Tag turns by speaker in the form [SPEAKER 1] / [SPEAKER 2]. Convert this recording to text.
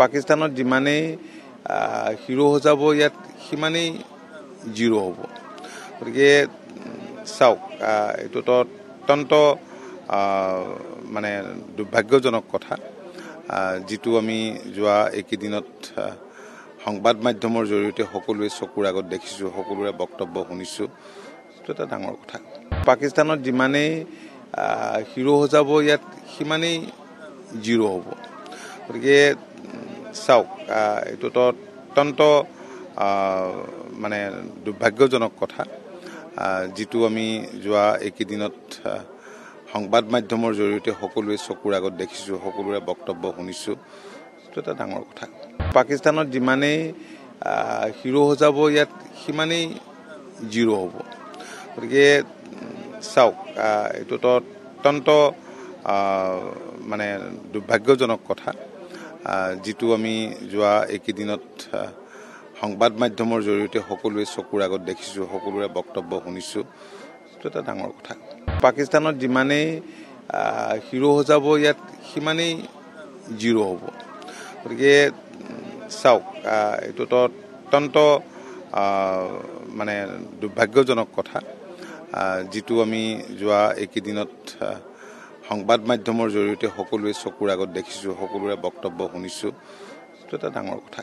[SPEAKER 1] পাকিস্তানত যিমানেই হিৰো সজাব ইয়াত সিমানেই জিৰো হ'ব গতিকে চাওক এইটোতো অত্যন্ত মানে দুৰ্ভাগ্যজনক কথা যিটো আমি যোৱা এইকেইদিনত সংবাদ মাধ্যমৰ জৰিয়তে সকলোৱে চকুৰ আগত দেখিছোঁ সকলোৰে বক্তব্য শুনিছোঁ এইটো এটা ডাঙৰ কথা পাকিস্তানত যিমানেই হিৰো সজাব ইয়াত সিমানেই জিৰো হ'ব গতিকে চাওক এইটোতো অত্যন্ত মানে দুৰ্ভাগ্যজনক কথা যিটো আমি যোৱা এইকেইদিনত সংবাদ মাধ্যমৰ জৰিয়তে সকলোৱে চকুৰ আগত দেখিছোঁ সকলোৰে বক্তব্য শুনিছোঁ এইটো এটা ডাঙৰ কথা পাকিস্তানত যিমানেই হিৰো সজাব ইয়াত সিমানেই জিৰো হ'ব গতিকে চাওক এইটোতো অত্যন্ত মানে দুৰ্ভাগ্যজনক কথা যিটো আমি যোৱা এইকেইদিনত সংবাদ মাধ্যমৰ জৰিয়তে সকলোৱে চকুৰ আগত দেখিছোঁ সকলোৰে বক্তব্য শুনিছোঁ এইটো এটা ডাঙৰ কথা পাকিস্তানত যিমানেই হিৰো সজাব ইয়াত সিমানেই জিৰো হ'ব গতিকে চাওক এইটোতো অত্যন্ত মানে দুৰ্ভাগ্যজনক কথা যিটো আমি যোৱা এইকেইদিনত সংবাদ মাধ্যমৰ জৰিয়তে সকলোৱে চকুৰ আগত দেখিছোঁ সকলোৰে বক্তব্য শুনিছোঁ এইটো এটা ডাঙৰ কথা